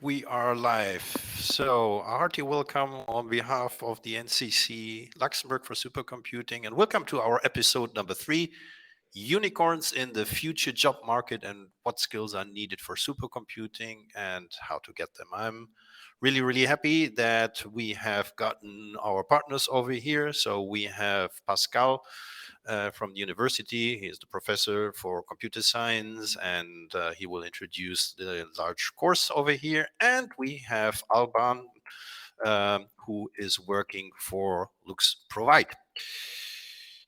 we are live. So, a hearty welcome on behalf of the NCC Luxembourg for Supercomputing, and welcome to our episode number 3, Unicorns in the Future Job Market and What Skills Are Needed for Supercomputing and How to Get Them. I'm really happy that we have gotten our partners over here. So we have Pascal from the university. He is the professor for computer science, and he will introduce the large course over here. And we have Alban, who is working for LuxProvide.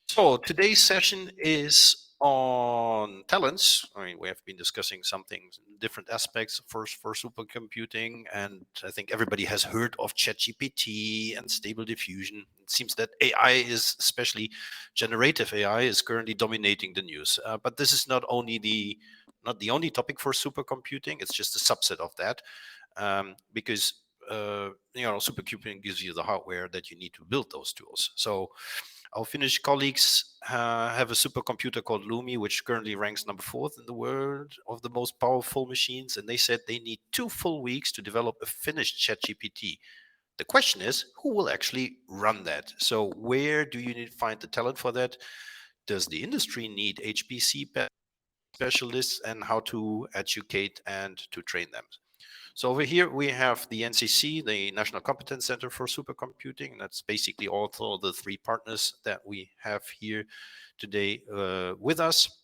So today's session is on talents. I mean, we have been discussing something, different aspects for supercomputing, and I think everybody has heard of ChatGPT and Stable Diffusion. It seems that AI is, especially generative AI, is currently dominating the news. But this is not the only topic for supercomputing. It's just a subset of that, because supercomputing gives you the hardware that you need to build those tools. So our Finnish colleagues have a supercomputer called Lumi, which currently ranks number 4th in the world of the most powerful machines. And they said they need 2 full weeks to develop a finished ChatGPT. The question is, who will actually run that? So where do you need to find the talent for that? Does the industry need HPC specialists, and how to educate and to train them? So over here we have the NCC, the National Competence Center for Supercomputing. And that's basically also the 3 partners that we have here today with us.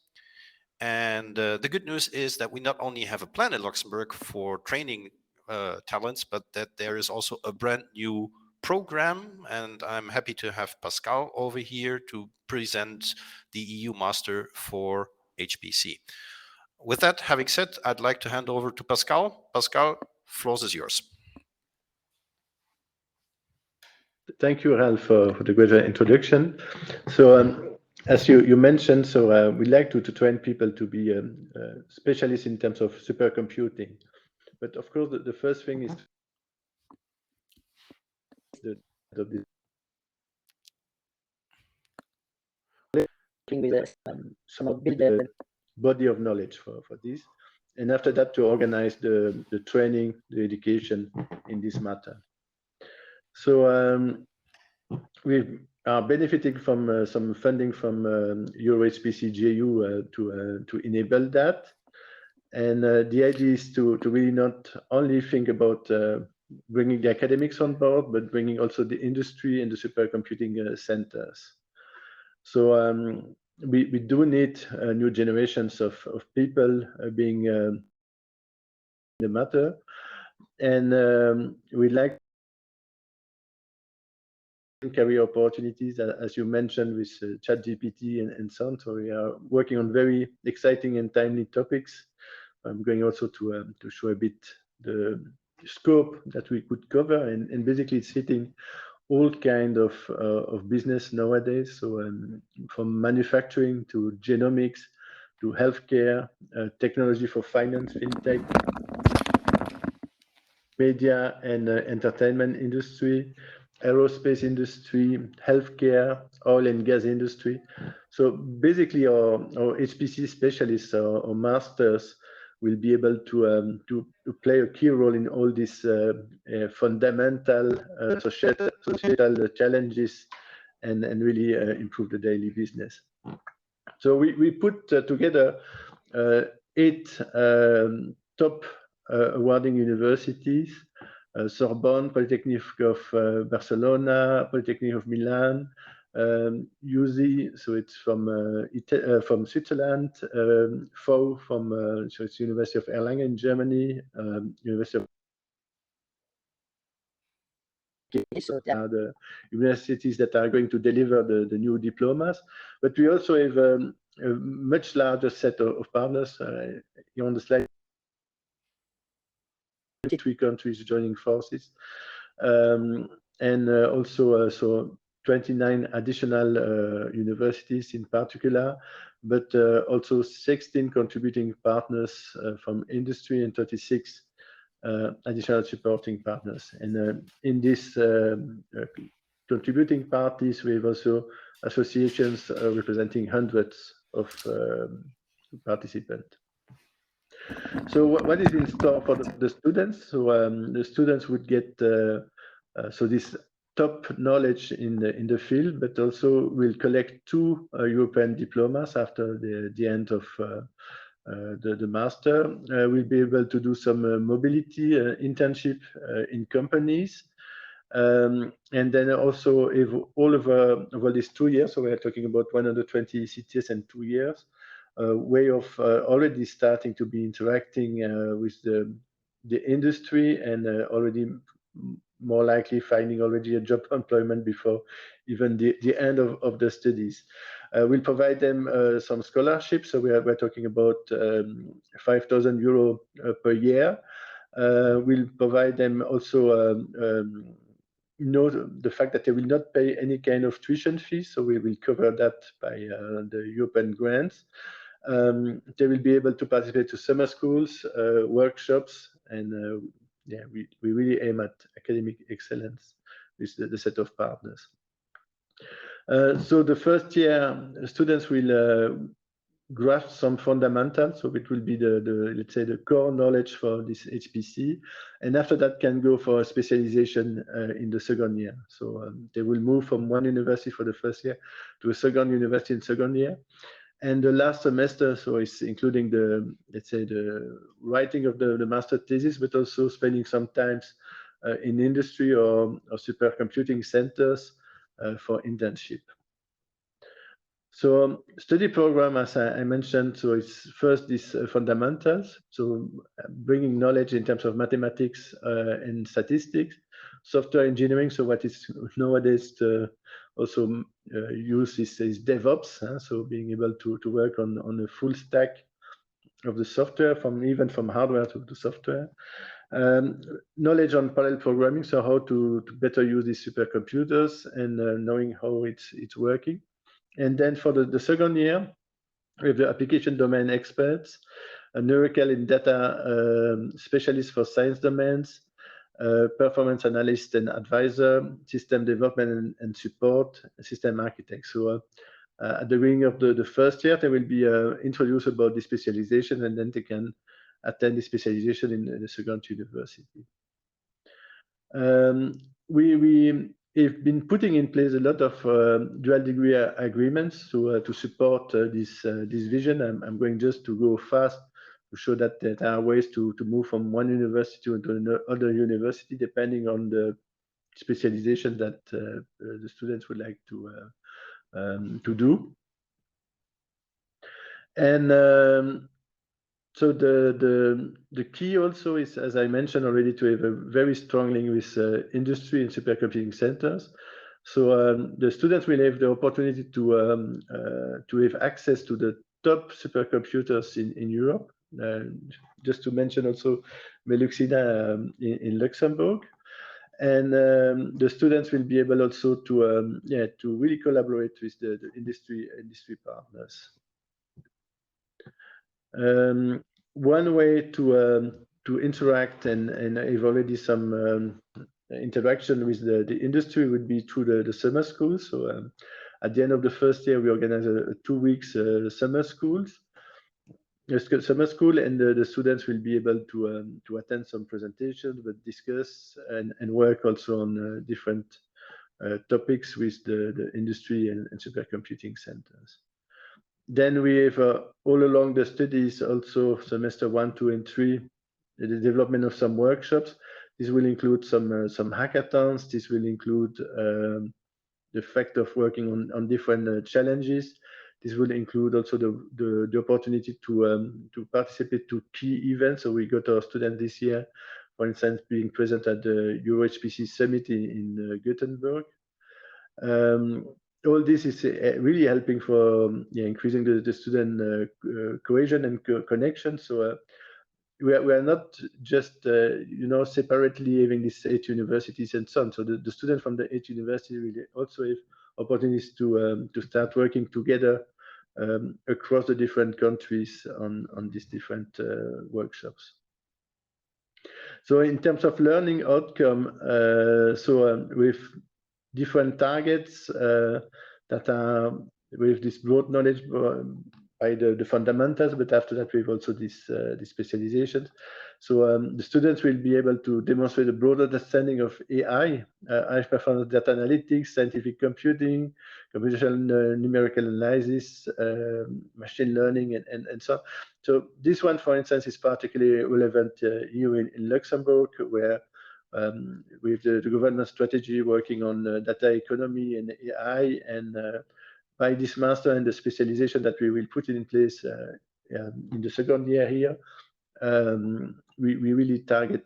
And the good news is that we not only have a plan in Luxembourg for training talents, but that there is also a brand new program. And I'm happy to have Pascal over here to present the EU Master for HPC. With that having said, I'd like to hand over to Pascal. Pascal, floor is yours. Thank you, Ralph, for the great introduction. So, as you mentioned, so we like to train people to be specialists in terms of supercomputing. But of course, the first thing is some build a body of knowledge for this, and after that to organize the training, the education in this matter. So we are benefiting from some funding from EuroHPC-JU to enable that, and the idea is to really not only think about bringing the academics on board, but bringing also the industry and the supercomputing centers. So we do need new generations of people being in the matter, and we like career opportunities, as you mentioned, with ChatGPT and so on. So we are working on very exciting and timely topics. I'm going also to show a bit the scope that we could cover, and basically it's hitting all kind of business nowadays. So from manufacturing to genomics to healthcare, technology for finance, fintech, media and entertainment industry, aerospace industry, healthcare, oil and gas industry. So basically our HPC specialists or masters will be able to play a key role in all these fundamental societal challenges and really improve the daily business. So we put together 8 top awarding universities: Sorbonne, Polytechnic of Barcelona, Polytechnic of Milan, USI, so it's from Switzerland, FO from so it's University of Erlangen in Germany, University of so they are the universities that are going to deliver the new diplomas. But we also have a much larger set of partners. Here on the slide, 3 countries joining forces, and also so 29 additional universities in particular, but also 16 contributing partners from industry and 36 additional supporting partners. And in these contributing parties, we have also associations representing hundreds of participants. So what is in store for the students? So the students would get so this top knowledge in the field, but also will collect two European diplomas after the end of the master. We'll be able to do some mobility internship in companies. And then also, if all over these 2 years, so we're talking about 120 CTS and 2 years, way of already starting to be interacting with the industry and already more likely finding already a job employment before even the end of the studies. We'll provide them some scholarships. So we're talking about 5,000 euro per year. We'll provide them also the fact that they will not pay any kind of tuition fees, so we will cover that by the European grants. They will be able to participate to summer schools, workshops, and yeah, we really aim at academic excellence with the set of partners. So the first year, students will grasp some fundamentals, so it will be the let's say the core knowledge for this HPC, and after that can go for a specialization in the second year. So they will move from one university for the first year to a second university in second year, and the last semester, so it's including the let's say the writing of the master thesis, but also spending some time in industry or supercomputing centers for internship. So study program, as I mentioned, so it's first these fundamentals, so bringing knowledge in terms of mathematics and statistics, software engineering, so what is nowadays also used is DevOps, so being able to work on a full stack of the software, even from hardware to software. Knowledge on parallel programming, so how to better use these supercomputers and knowing how it's working. And then for the second year, we have the application domain experts, a numerical and data specialist for science domains, performance analyst and advisor, system development and support, system architect. So at the beginning of the first year, they will be introduced about the specialization, and then they can attend the specialization in the second university. We've been putting in place a lot of dual degree agreements to support this vision. I'm going just to go fast to show that there are ways to move from one university to another university depending on the specialization that the students would like to do. And so the key also is, as I mentioned already, to have a very strong link with industry and supercomputing centers. So the students will have the opportunity to have access to the top supercomputers in Europe. Just to mention also Meluxina in Luxembourg. And the students will be able also to really collaborate with the industry partners. One way to interact and have already some interaction with the industry would be through the summer school. So at the end of the first year, we organize a 2 weeks summer school, and the students will be able to attend some presentations, but discuss and work also on different topics with the industry and supercomputing centers. Then we have all along the studies also semester 1, 2, and 3, the development of some workshops. This will include some hackathons. This will include the fact of working on different challenges. This will include also the opportunity to participate to key events. So we got our students this year, for instance, being present at the EuroHPC Summit in Gothenburg. All this is really helping for increasing the student cohesion and connection. So we are not just separately having these 8 universities and so on. So the students from the 8 universities will also have opportunities to start working together across the different countries on these different workshops. So in terms of learning outcome, with different targets that are with this broad knowledge by the fundamentals, but after that we have also this specializations. So the students will be able to demonstrate a broad understanding of AI, high performance data analytics, scientific computing, computational numerical analysis, machine learning, and so on. So this one, for instance, is particularly relevant here in Luxembourg, where with the government strategy working on data economy and AI, and by this master and the specialization that we will put in place in the second year here, we really target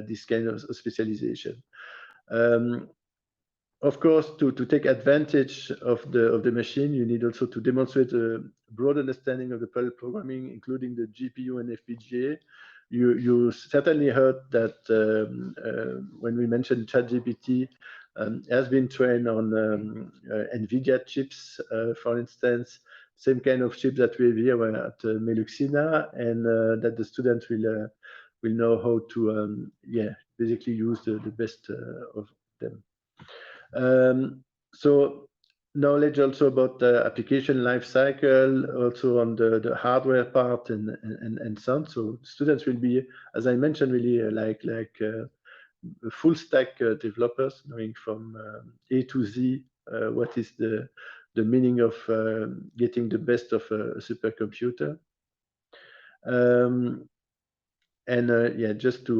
this kind of specialization. Of course, to take advantage of the machine, you need also to demonstrate a broad understanding of the parallel programming, including the GPU and FPGA. You certainly heard that when we mentioned ChatGPT has been trained on NVIDIA chips, for instance, same kind of chip that we have here at Meluxina, and that the students will know how to basically use the best of them. So knowledge also about the application life cycle, also on the hardware part and so on. So students will be, as I mentioned, really like full stack developers, knowing from A to Z what is the meaning of getting the best of a supercomputer. And just to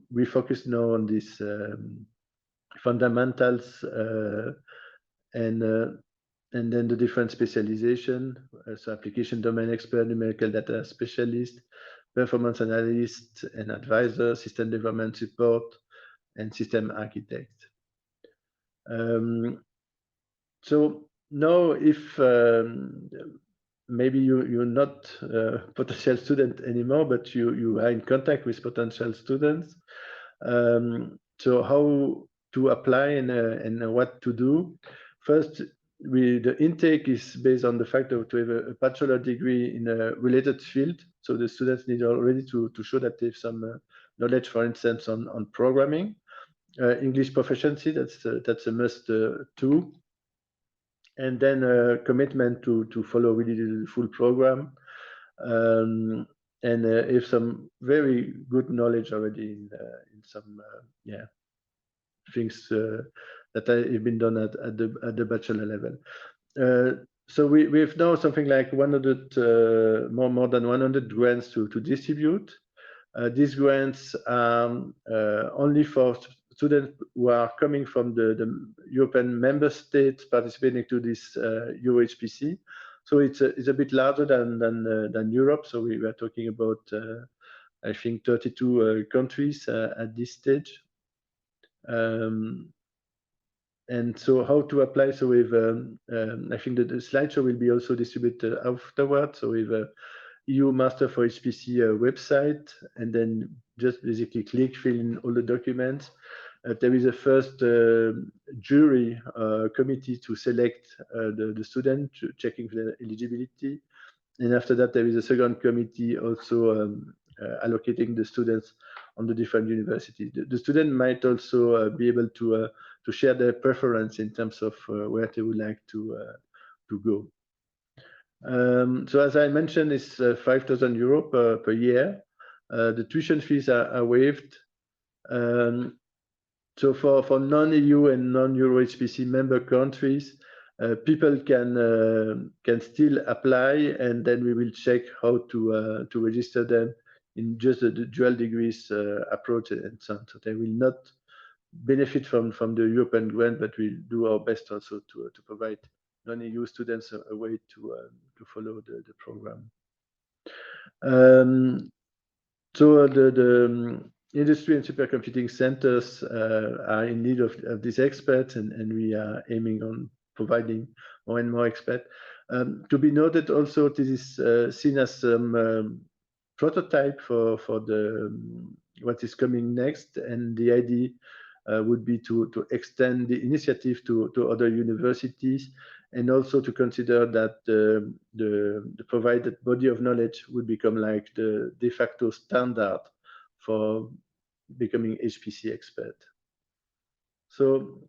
we focus now on this fundamentals and then the different specialization, so application domain expert, numerical data specialist, performance analyst and advisor, system development support, and system architect. So now, if maybe you're not a potential student anymore, but you are in contact with potential students, so how to apply and what to do? First, the intake is based on the fact that to have a bachelor degree in a related field. So the students need already to show that they have some knowledge, for instance, on programming, English proficiency. That's a must too. And then a commitment to follow really the full program, and have some very good knowledge already in some things that have been done at the bachelor level. So we have now something like 100 more than 100 grants to distribute. These grants are only for students who are coming from the European member states participating to this EuroHPC. So it's a bit larger than Europe. So we were talking about I think 32 countries at this stage. And so how to apply? So we've I think that the slideshow will be also distributed afterwards. So we've EU Master for HPC website, and then just basically click, fill in all the documents. There is a first jury committee to select the student, checking their eligibility. And after that, there is a second committee also allocating the students on the different universities. The student might also be able to share their preference in terms of where they would like to go. So as I mentioned, it's 5,000 euro per year. The tuition fees are waived. So for non-EU and non-Euro HPC member countries, people can still apply, and then we will check how to register them in just the dual degrees approach and so on. So they will not benefit from the European grant, but we'll do our best also to provide non-EU students a way to follow the program. So the industry and supercomputing centers are in need of these experts, and we are aiming on providing more and more experts. To be noted also, this is seen as some prototype for the what is coming next, and the idea would be to extend the initiative to other universities, and also to consider that the provided body of knowledge would become like the de facto standard for becoming HPC expert. So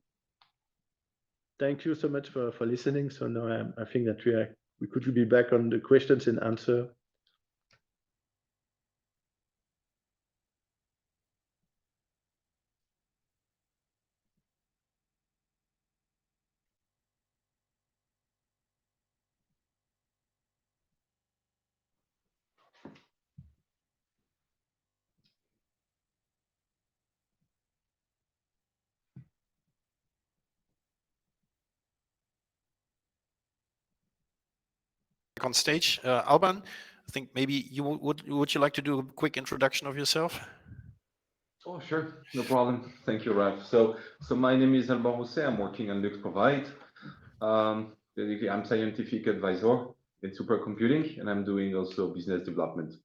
thank you so much for listening. So now I think that we are we could be back on the questions and answer. On stage. Alban, I think maybe you would you like to do a quick introduction of yourself? Oh, sure, no problem. Thank you, Raf. So my name is Alban Rousset. I'm working on LuxProvide. Basically, I'm scientific advisor in supercomputing, and I'm doing also business development.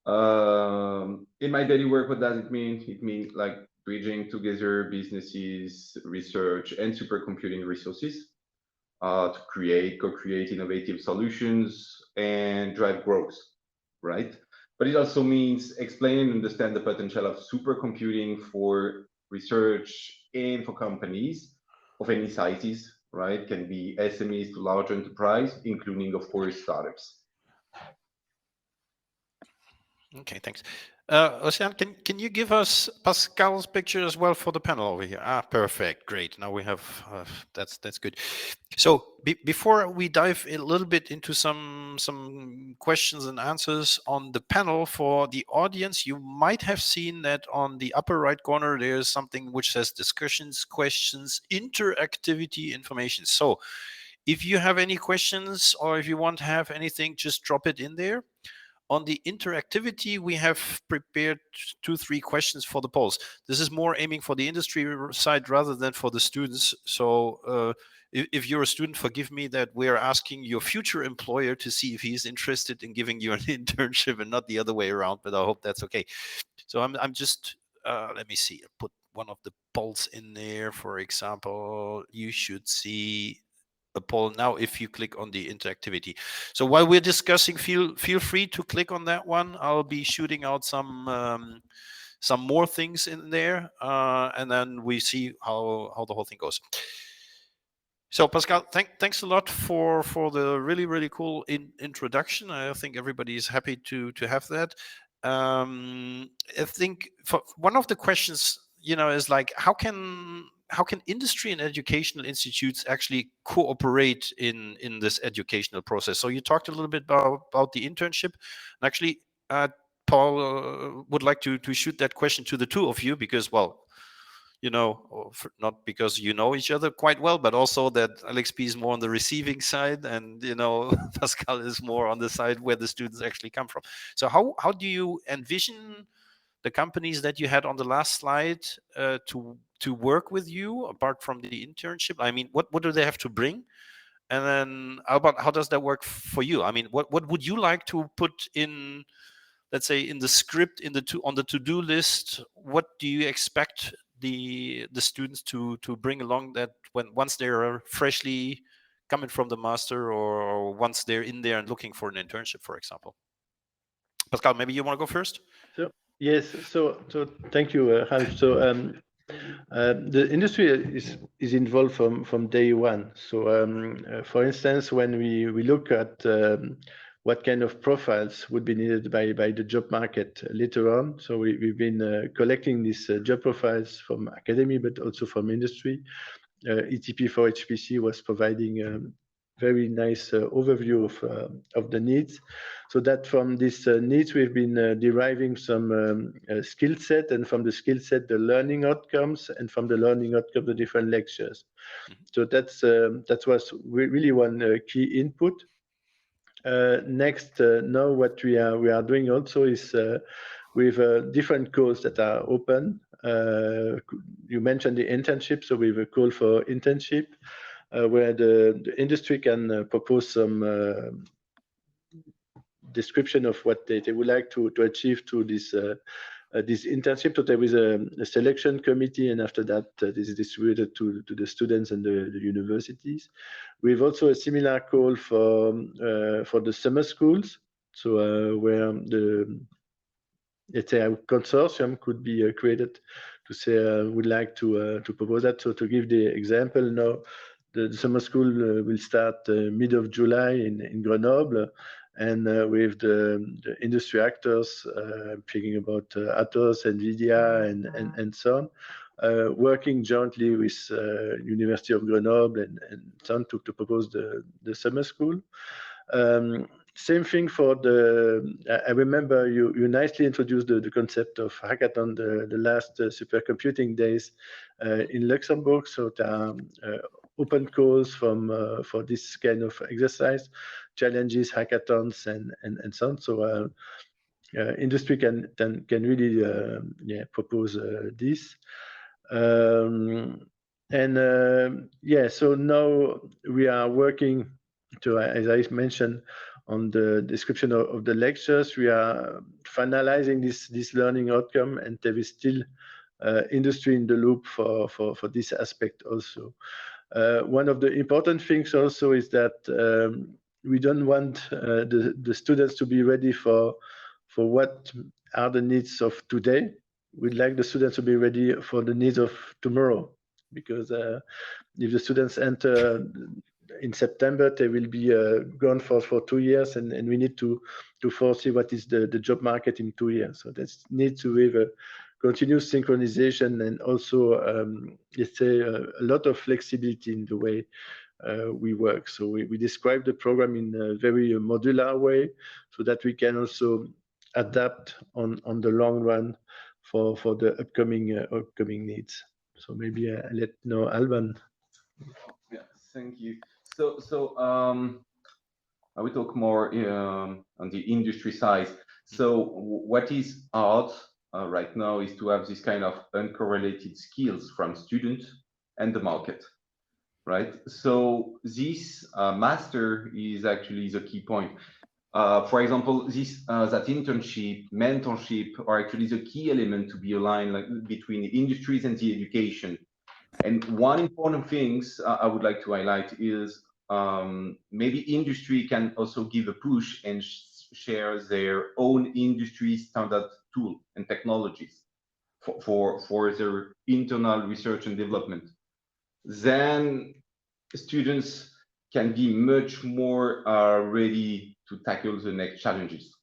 In my daily work, what does it mean? It means like bridging together businesses, research, and supercomputing resources to co-create innovative solutions and drive growth, right? But it also means explain and understand the potential of supercomputing for research and for companies of any sizes, right? Can be SMEs to large enterprise, including, of course, startups. Okay, thanks. Ocean, can you give us Pascal's picture as well for the panel over here? Ah, perfect, great. Now we have that's good. So before we dive a little bit into some questions and answers on the panel for the audience, you might have seen that on the upper right corner there's something which says discussions, questions, interactivity, information. So if you have any questions or if you want to have anything, just drop it in there. On the interactivity, we have prepared 2-3 questions for the polls. This is more aiming for the industry side rather than for the students. So if you're a student, forgive me that we are asking your future employer to see if he's interested in giving you an internship and not the other way around, but I hope that's okay. So I'm just, let me see, I'll put one of the polls in there. For example, you should see a poll now if you click on the interactivity. So while we're discussing, feel free to click on that one. I'll be shooting out some more things in there, and then we see how the whole thing goes. So Pascal, thanks a lot for the really cool introduction. I think everybody is happy to have that. I think for one of the questions, is like how can industry and educational institutes actually cooperate in this educational process? So you talked a little bit about the internship, and actually, Paul would like to shoot that question to the two of you because, well, not because you know each other quite well, but also that LXP is more on the receiving side, and Pascal is more on the side where the students actually come from. So how do you envision the companies that you had on the last slide to work with you apart from the internship? I mean, what do they have to bring? And then Albert, how does that work for you? I mean, what would you like to put in, let's say, in the script, on the to-do list? What do you expect the students to bring along that once they're freshly coming from the master, or once they're in there and looking for an internship, for example? Pascal, maybe you want to go first? So yes, so thank you, Ralph. So the industry is involved from day one. So for instance, when we look at what kind of profiles would be needed by the job market later on, so we've been collecting these job profiles from academy, but also from industry. ETP for HPC was providing very nice overview of the needs, so that from this needs we've been deriving some skill set, and from the skill set the learning outcomes, and from the learning outcome the different lectures. So that was really one key input. Next, now what we are doing also is with different calls that are open. You mentioned the internship, so we have a call for internship where the industry can propose some description of what they would like to achieve through this internship. So there is a selection committee, and after that, this is distributed to the students and the universities. We have also a similar call for the summer schools, so where the, let's say, a consortium could be created to say would like to propose that. So to give the example now, the summer school will start mid of July in Grenoble, and with the industry actors, thinking about Atos, NVIDIA, and so on, working jointly with University of Grenoble and so on to propose the summer school. Same thing for I remember you nicely introduced the concept of hackathon the last supercomputing days in Luxembourg. So there are open calls for this kind of exercise, challenges, hackathons, and so on. So industry can really propose this. So now we are working to, as I mentioned, on the description of the lectures. We are finalizing this learning outcome, and there is still industry in the loop for this aspect also. One of the important things also is that we don't want the students to be ready for what are the needs of today. We'd like the students to be ready for the needs of tomorrow, because if the students enter in September, they will be gone for 2 years, and we need to foresee what is the job market in 2 years. So that needs to have a continuous synchronization, and also let's say a lot of flexibility in the way we work. So we describe the program in a very modular way, so that we can also adapt on the long run for the upcoming needs. So maybe I let Alban. Yeah, thank you. So I will talk more on the industry side. So what is hard right now is to have this kind of uncorrelated skills from students and the market, right? So this master is actually the key point. For example, that internship, mentorship are actually the key element to be aligned between the industries and the education. And one important things I would like to highlight is maybe industry can also give a push and share their own industry standard tool and technologies for their internal research and development. Then students can be much more ready to tackle the next challenges.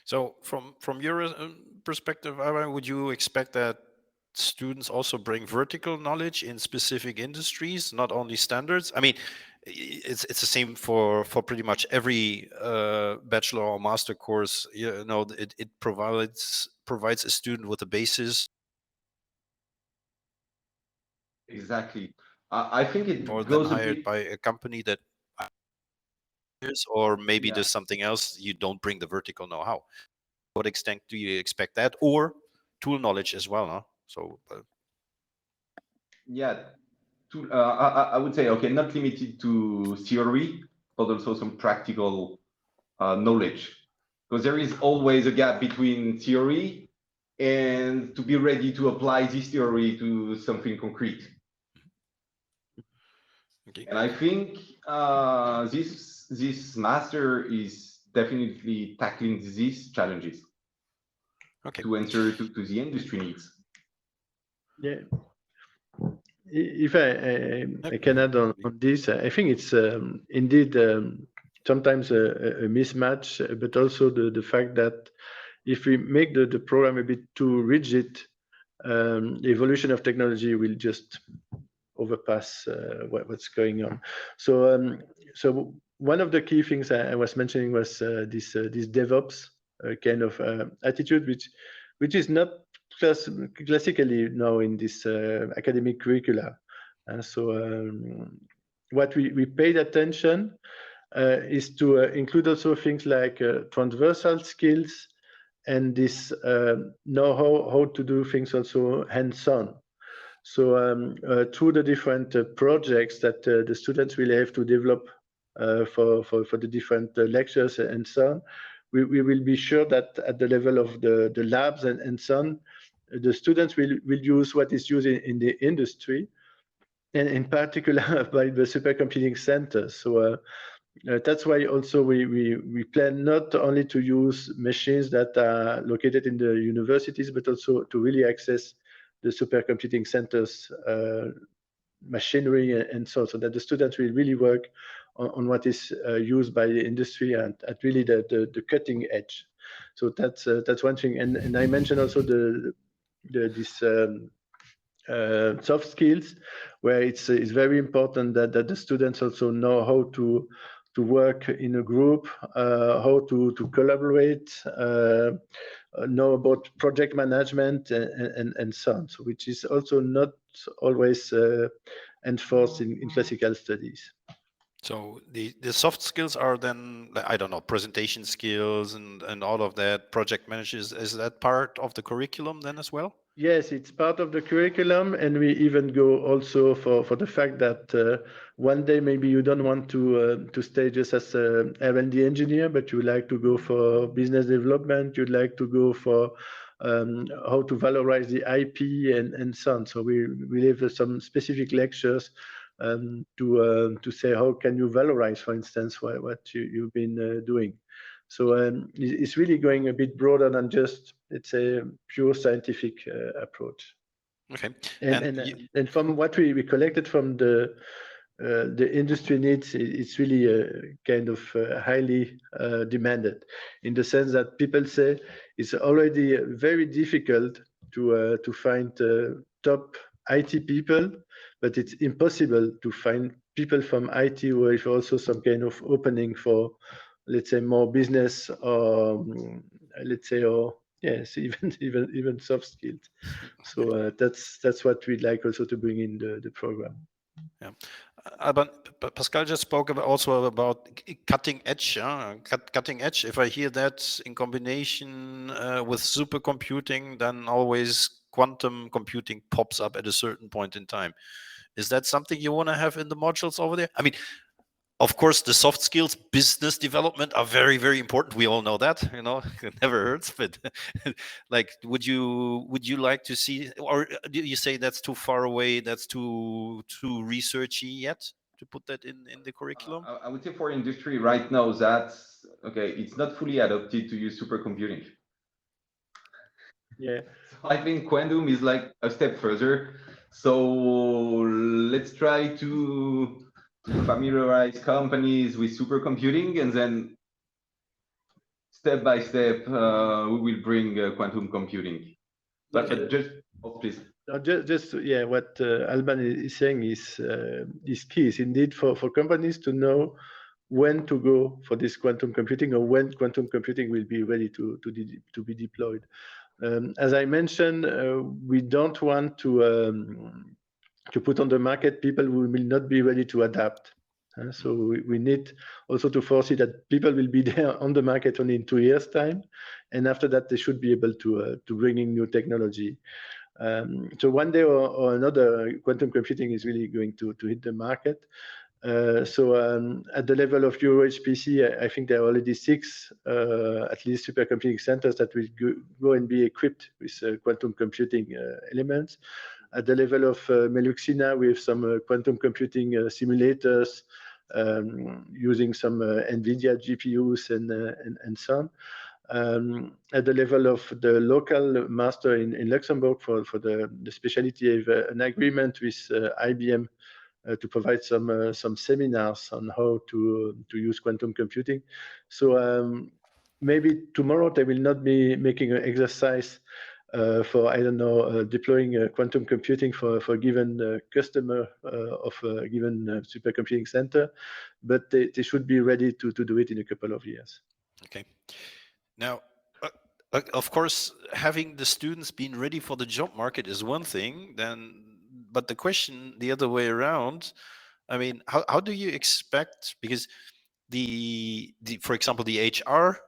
So from your perspective, would you expect that students also bring vertical knowledge in specific industries, not only standards? I mean, it's the same for pretty much every bachelor or master course. You know, it provides a student with a basis. Exactly. I think it Or goes then a hired bit by a company that is, or maybe Yeah. there's something else, you don't bring the vertical know-how. To what extent do you expect that, or tool knowledge as well, huh? So Yeah, I would say, okay, not limited to theory, but also some practical knowledge, because there is always a gap between theory and to be ready to apply this theory to something concrete. okay. And I think this master is definitely tackling these challenges to answer to the industry needs. Yeah. If I can add on this, I think it's indeed sometimes a mismatch, but also the fact that if we make the program a bit too rigid, the evolution of technology will just overpass what's going on. So so one of the key things I was mentioning was this DevOps kind of attitude, which is not classically now in this academic curricula. What we paid attention is to include also things like transversal skills, and this know how to do things also hands-on. So through the different projects that the students will have to develop for the different lectures and so on, we will be sure that at the level of the labs and so on, the students will use what is used in the industry, and in particular by the supercomputing centers. So that's why also we plan not only to use machines that are located in the universities, but also to really access the supercomputing centers machinery and so that the students will really work on what is used by the industry and at really the cutting edge. So that's one thing. And I mentioned also this soft skills, where it's very important that the students also know how to work in a group, how to collaborate, know about project management and so on. So which is also not always enforced in classical studies. So the soft skills are then, like, I don't know, presentation skills and all of that, project managers. Is that part of the curriculum then as well? Yes, it's part of the curriculum, and we even go also for the fact that one day maybe you don't want to stay just as a R&D engineer, but you like to go for business development. You'd like to go for how to valorize the IP and so on. So we have some specific lectures to say how can you valorize, for instance, what you've been doing. So it's really going a bit broader than just, let's say, pure scientific approach. Okay. And from what we collected from the industry needs, it's really kind of highly demanded, in the sense that people say it's already very difficult to find top IT people, but it's impossible to find people from IT who have also some kind of opening for, let's say, more business, or let's say, or yes, even soft skills. So that's what we'd like also to bring in the program. Yeah. But Pascal just spoke also about cutting edge. Cutting edge. If I hear that in combination with supercomputing, then always quantum computing pops up at a certain point in time. Is that something you want to have in the modules over there? I mean, of course, the soft skills, business development, are very, very important. We all know that, it never hurts. But like, would you like to see, or do you say that's too far away? That's too researchy yet to put that in the curriculum? I would say for industry right now, that's okay. It's not fully adopted to use supercomputing. Yeah. So I think quantum is like a step further. So let's try to familiarize companies with supercomputing, and then step by step we will bring quantum computing. But just please. Just yeah, what Alban is saying is key. Is indeed for companies to know when to go for this quantum computing, or when quantum computing will be ready to be deployed. As I mentioned, we don't want to put on the market people who will not be ready to adapt. So we need also to foresee that people will be there on the market only in 2 years' time, and after that they should be able to bring in new technology. So one day or another, quantum computing is really going to hit the market. So at the level of Euro HPC, I think there are already 6, at least, supercomputing centers that will go and be equipped with quantum computing elements. At the level of Meluxina, we have some quantum computing simulators using some NVIDIA GPUs and so on. At the level of the local master in Luxembourg for the specialty, of an agreement with IBM to provide some seminars on how to use quantum computing. So maybe tomorrow they will not be making an exercise for, I don't know, deploying quantum computing for a given customer of a given supercomputing center, but they should be ready to do it in a couple of years. Okay. Now, of course, having the students being ready for the job market is one thing. But the question the other way around, I mean, how do you expect? Because for example, the HR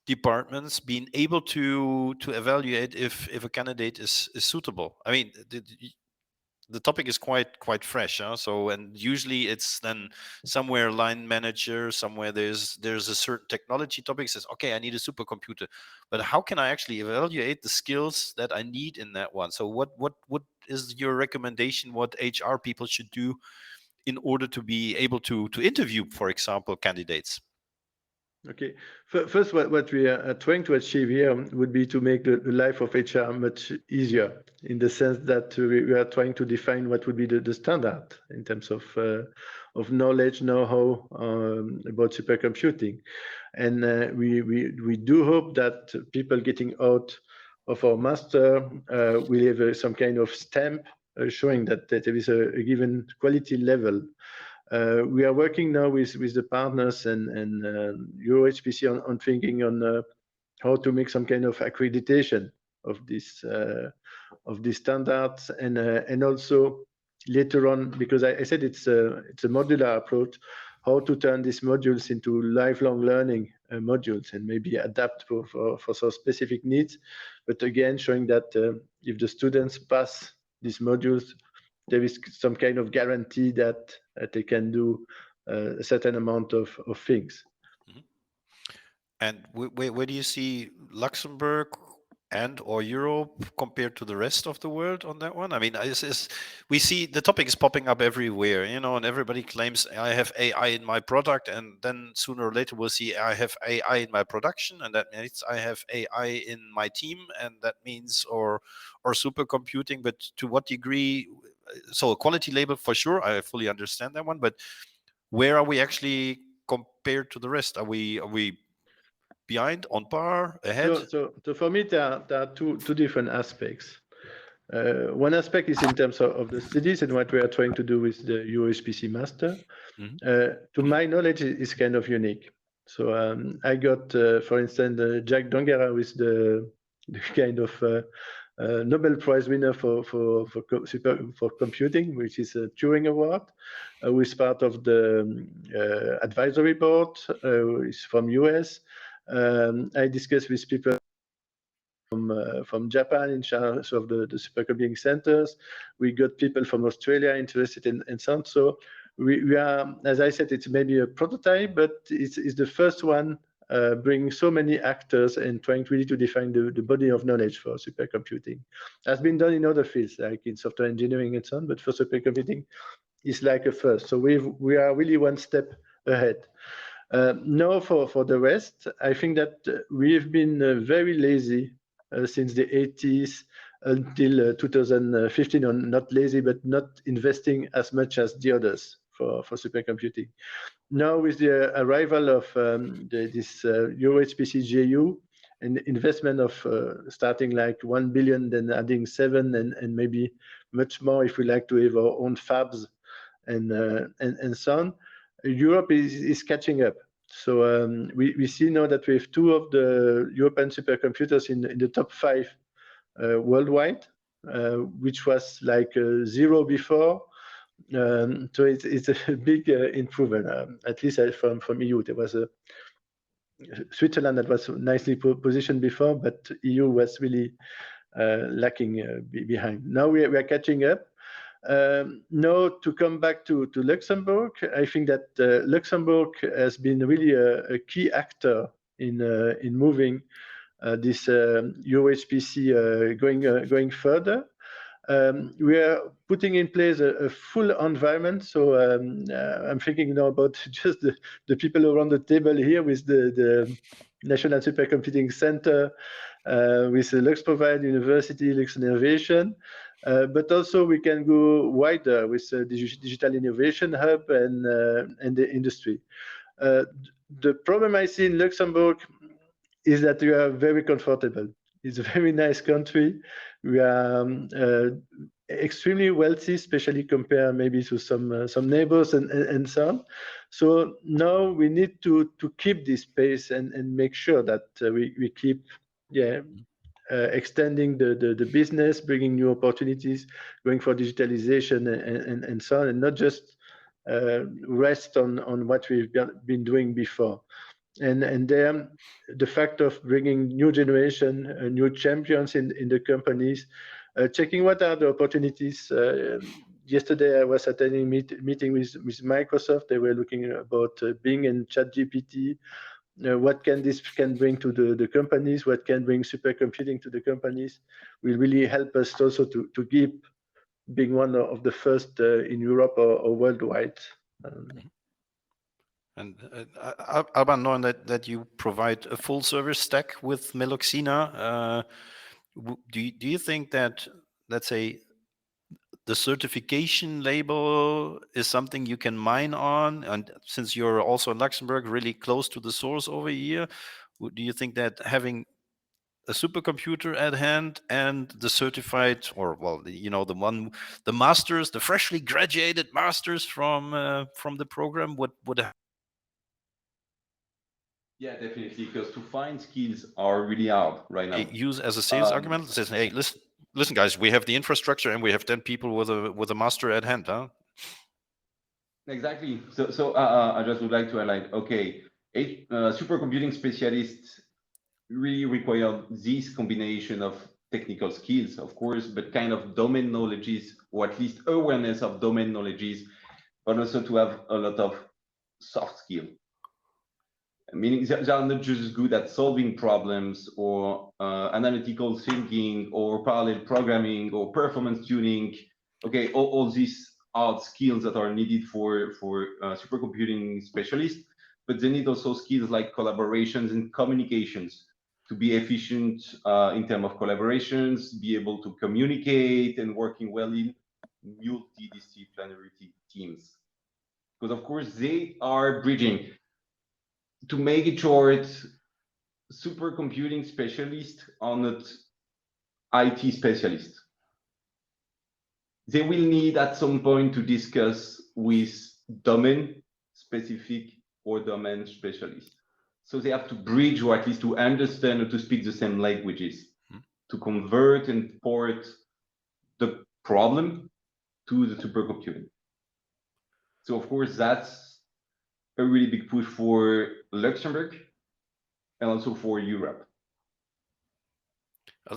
departments being able to evaluate if a candidate is suitable. I mean, the topic is quite fresh, huh? So, and usually it's then somewhere line manager, somewhere there's a certain technology topic says, okay, I need a supercomputer, but how can I actually evaluate the skills that I need in that one? So what is your recommendation, what HR people should do in order to be able to interview, for example, candidates? Okay. First, what we are trying to achieve here would be to make the life of HR much easier, in the sense that we are trying to define what would be the standard in terms of knowledge, know-how about supercomputing. And we do hope that people getting out of our master will have some kind of stamp showing that there is a given quality level. We are working now with the partners and EuroHPC on thinking on how to make some kind of accreditation of these standards, and also later on, because I said it's a modular approach, how to turn these modules into lifelong learning modules and maybe adapt for some specific needs. But again, showing that if the students pass these modules, there is some kind of guarantee that they can do a certain amount of things. Mhm. And where do you see Luxembourg and or Europe compared to the rest of the world on that one? I mean, we see the topic is popping up everywhere, and everybody claims I have AI in my product, and then sooner or later we'll see I have AI in my production, and that means I have AI in my team, and that means or supercomputing. But to what degree? So a quality label for sure, I fully understand that one, but where are we actually compared to the rest? Are we behind, on par, ahead? So for me, there are two different aspects. One aspect is in terms of the studies and what we are trying to do with the UHPC master. Mhm. To my knowledge, is kind of unique. So I got, for instance, Jack Dongera with the kind of Nobel Prize winner for computing, which is a Turing Award, who is part of the advisory board, is from US. I discussed with people from Japan in charge of the supercomputing centers. We got people from Australia interested in sound. So we are, as I said, it's maybe a prototype, but it's the first one bringing so many actors and trying really to define the body of knowledge for supercomputing. Has been done in other fields, like in software engineering and so on, but for supercomputing, it's like a first. So we are really one step ahead. Now, for the rest, I think that we've been very lazy since the 80s until 2015, or not lazy, but not investing as much as the others for supercomputing. Now, with the arrival of this EuroHPC GU, an investment of starting like 1 billion, then adding 7, and maybe much more if we like to have our own fabs and so on, Europe is catching up. So we see now that we have 2 of the European supercomputers in the top 5 worldwide, which was like 0 before. So it's a big improvement, at least from EU. There was a Switzerland that was nicely positioned before, but EU was really lacking behind. Now we are catching up. Now, to come back to Luxembourg, I think that Luxembourg has been really a key actor in moving this UHPC going further. We are putting in place a full environment. So I'm thinking now about just the people around the table here with the National Supercomputing Center, with the LuxProvide University, Lux Innovation. But also we can go wider with the Digital Innovation Hub and the industry. The problem I see in Luxembourg is that we are very comfortable. It's a very nice country. We are extremely wealthy, especially compared maybe to some neighbors and so on. So now we need to keep this pace and make sure that we keep, extending the business, bringing new opportunities, going for digitalization and so on, and not just rest on what we've been doing before. And then the fact of bringing new generation, new champions in the companies, checking what are the opportunities. Yesterday I was attending meeting with Microsoft. They were looking about Bing and ChatGPT. What this can bring to the companies, what can bring supercomputing to the companies, will really help us also to keep being one of the first in Europe or worldwide. And Alban, knowing that you provide a full service stack with Meloxina, do you think that, let's say, the certification label is something you can mine on? And since you're also in Luxembourg, really close to the source over here, do you think that having a supercomputer at hand and the certified, or well, the masters, the freshly graduated masters from the program would Yeah, definitely, because to find skills are really hard right now. use as a sales argument? Says, hey, listen, guys, we have the infrastructure and we have 10 people with a master at hand, huh? Exactly. So I just would like to highlight, okay, supercomputing specialists really require this combination of technical skills, of course, but kind of domain knowledges, or at least awareness of domain knowledges, but also to have a lot of soft skill. Meaning they are not just good at solving problems or analytical thinking or parallel programming or performance tuning. Okay, all these hard skills that are needed for supercomputing specialists, but they need also skills like collaborations and communications to be efficient in terms of collaborations, be able to communicate and working well in multidisciplinary teams. Because of course they are bridging. To make it short, supercomputing specialists are not IT specialists. They will need at some point to discuss with domain specific or domain specialists. So they have to bridge, or at least to understand or to speak the same languages, to convert and port the problem to the supercomputing. So of course, that's a really big push for Luxembourg and also for Europe.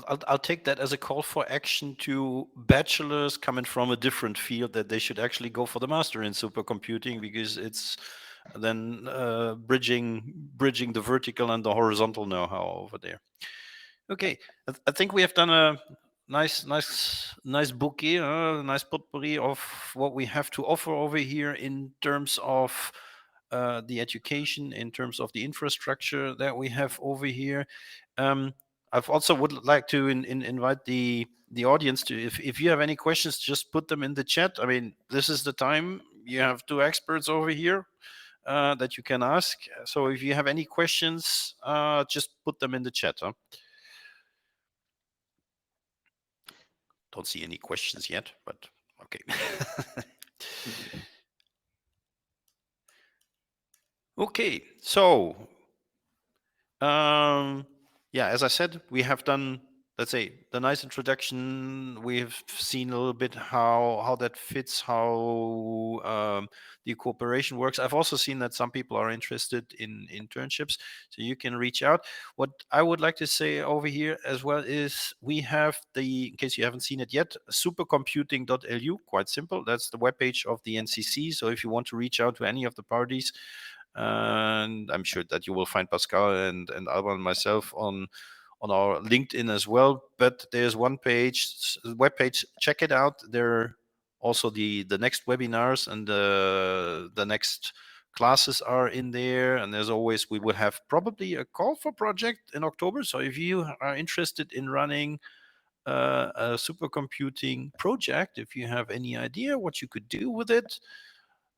I'll take that as a call for action to bachelors coming from a different field, that they should actually go for the master in supercomputing, because it's then bridging the vertical and the horizontal know-how over there. Okay, I think we have done a nice bouquet, nice potpourri of what we have to offer over here in terms of the education, in terms of the infrastructure that we have over here. I've also would like to invite the audience to, if you have any questions, just put them in the chat. I mean, this is the time. You have two experts over here that you can ask. So if you have any questions, just put them in the chat. Huh? Don't see any questions yet, but okay. Okay, so yeah, as I said, we have done, let's say, the nice introduction. We have seen a little bit how that fits, how the cooperation works. I've also seen that some people are interested in internships, so you can reach out. What I would like to say over here as well is we have in case you haven't seen it yet, supercomputing.lu, quite simple. That's the webpage of the NCC. So if you want to reach out to any of the parties, and I'm sure that you will find Pascal and Alban and myself on our LinkedIn as well. But there's one webpage, check it out. There are also the next webinars and the next classes are in there. And as always, we will have probably a call for project in October. So if you are interested in running a supercomputing project, if you have any idea what you could do with it,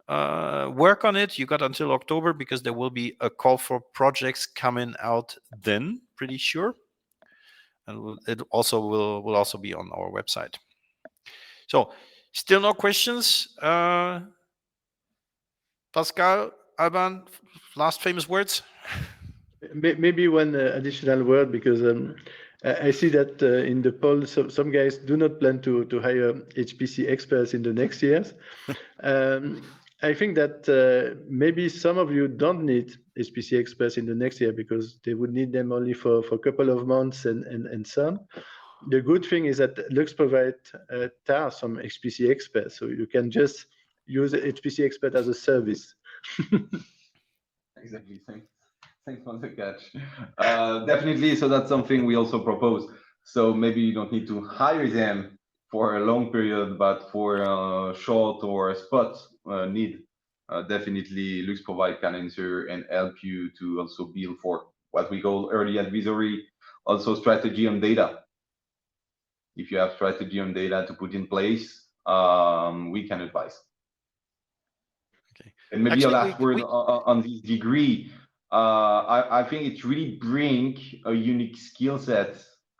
work on it. You got until October, because there will be a call for projects coming out then, pretty sure. And it also will also be on our website. So still no questions. Pascal, Alban, last famous words? Maybe one additional word, because I see that in the poll, some guys do not plan to hire HPC experts in the next years. I think that maybe some of you don't need HPC experts in the next year, because they would need them only for a couple of months and some. The good thing is that LuxProvide are some HPC experts, so you can just use HPC expert as a service. Exactly. Thanks for the catch. Definitely. So that's something we also propose. So maybe you don't need to hire them for a long period, but for a short or a spot need, definitely LuxProvide can answer and help you to also build for what we call early advisory, also strategy on data. If you have strategy on data to put in place, we can advise. Okay. And maybe a last word on this degree. I think it really bring a unique skill set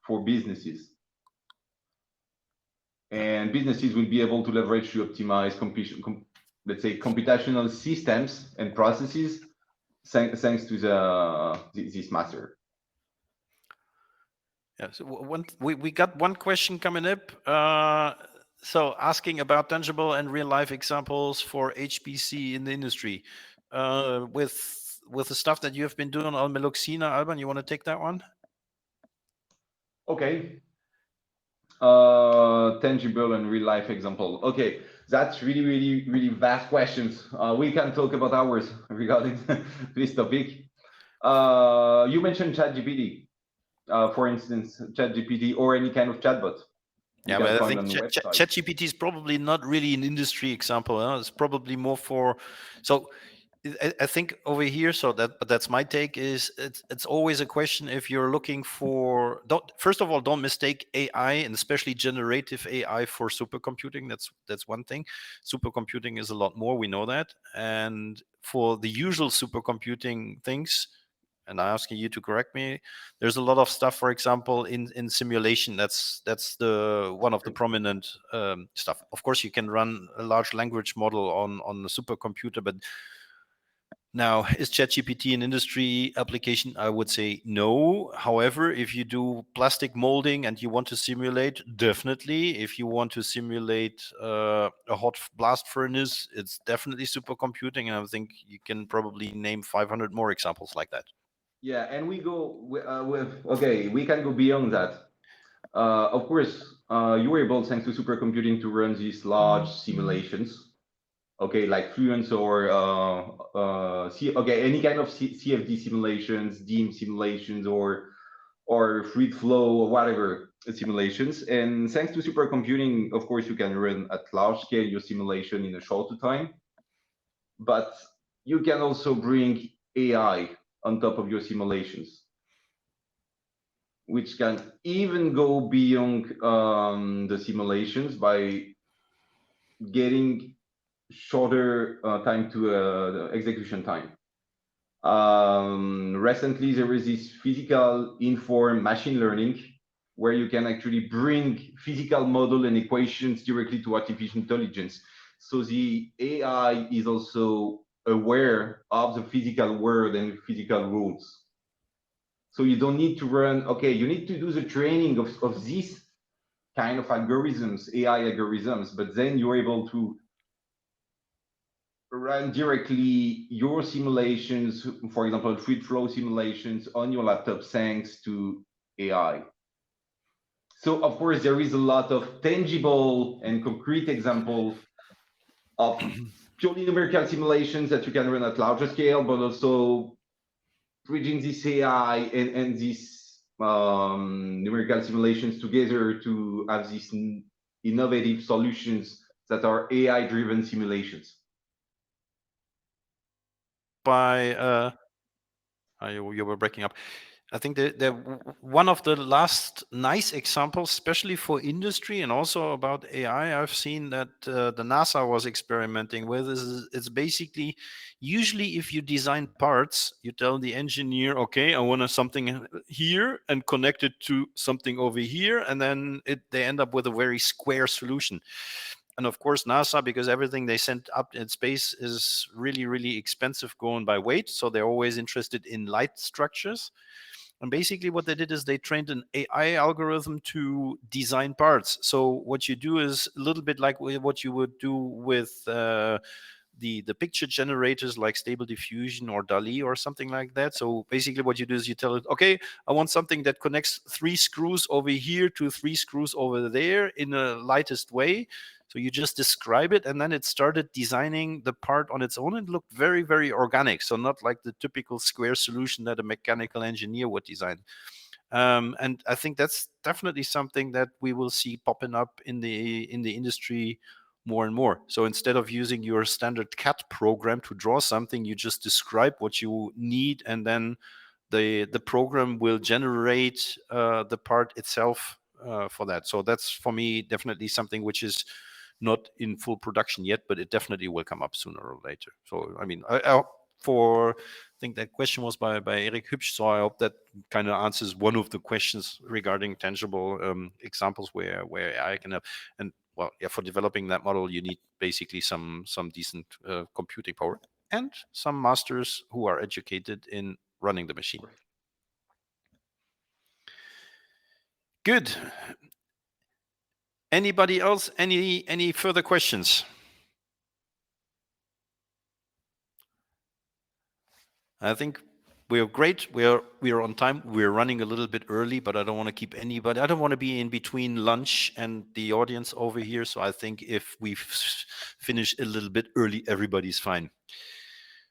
for businesses. And businesses will be able to leverage to optimize let's say computational systems and processes thanks to this matter. Yeah, so we got one question coming up. So asking about tangible and real life examples for HPC in the industry. With the stuff that you have been doing on Meluxina, Alban, you want to take that one? Okay. Tangible and real life example. Okay, that's really vast questions. We can talk about hours regarding this topic. You mentioned ChatGPT, for instance, ChatGPT or any kind of chatbot. Yeah, but I think ChatGPT is probably not really an industry example. It's probably more for. So I think over here, but that's my take. Is it's always a question if you're looking for. First of all, don't mistake AI and especially generative AI for supercomputing. That's one thing. Supercomputing is a lot more. We know that. And for the usual supercomputing things, and I'm asking you to correct me, there's a lot of stuff, for example, in simulation. That's the one of the prominent stuff. Of course, you can run a large language model on the supercomputer, but now, is ChatGPT an industry application? I would say no. However, if you do plastic molding and you want to simulate, definitely. If you want to simulate a hot blast furnace, it's definitely supercomputing. And I think you can probably name 500 more examples like that. Yeah, and we go okay, we can go beyond that. Of course, you were able, thanks to supercomputing, to run these large simulations. Okay, like Fluence or any kind of CFD simulations, DIM simulations, or fluid flow or whatever simulations. And thanks to supercomputing, of course, you can run at large scale your simulation in a shorter time. But you can also bring AI on top of your simulations, which can even go beyond the simulations by getting shorter time to execution time. Recently, there is this physical informed machine learning where you can actually bring physical model and equations directly to artificial intelligence. So the AI is also aware of the physical world and physical rules. So you don't need to run, okay, you need to do the training of these kind of algorithms, AI algorithms, but then you're able to run directly your simulations, for example, fluid flow simulations on your laptop thanks to AI. So of course, there is a lot of tangible and concrete example of purely numerical simulations that you can run at larger scale, but also bridging this AI and these numerical simulations together to have these innovative solutions that are AI-driven simulations. You were breaking up. I think one of the last nice examples, especially for industry and also about AI, I've seen that the NASA was experimenting with is it's basically usually if you design parts, you tell the engineer, okay, I want something here and connect it to something over here, and then they end up with a very square solution. And of course, NASA, because everything they send up in space is really, really expensive going by weight. So they're always interested in light structures. And basically what they did is they trained an AI algorithm to design parts. So what you do is a little bit like what you would do with the picture generators like Stable Diffusion or DALL-E or something like that. So basically what you do is you tell it, okay, I want something that connects 3 screws over here to 3 screws over there in a lightest way. So you just describe it, and then it started designing the part on its own. It looked very, very organic. So not like the typical square solution that a mechanical engineer would design. And I think that's definitely something that we will see popping up in the industry more and more. So instead of using your standard CAD program to draw something, you just describe what you need, and then the program will generate the part itself for that. So that's, for me, definitely something which is not in full production yet, but it definitely will come up sooner or later. So I mean, I think that question was by Eric Hübsch, so I hope that kind of answers one of the questions regarding tangible examples where AI can help. And well, yeah, for developing that model, you need basically some decent computing power and some masters who are educated in running the machine. Good. Anybody else? Any further questions? I think we are great. We are on time. We're running a little bit early, but I don't want to keep anybody. I don't want to be in between lunch and the audience over here. So I think if we finish a little bit early, everybody's fine.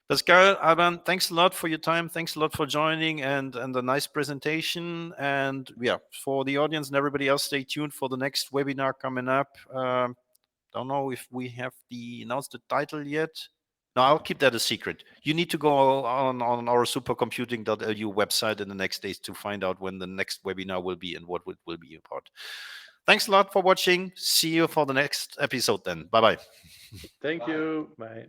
Pascal, Alban, thanks a lot for your time. Thanks a lot for joining and a nice presentation. And yeah, for the audience and everybody else, stay tuned for the next webinar coming up. Don't know if we have announced the title yet. No, I'll keep that a secret. You need to go on our supercomputing.lu website in the next days to find out when the next webinar will be and what it will be about. Thanks a lot for watching. See you for the next episode then. Bye-bye. Thank you. Bye.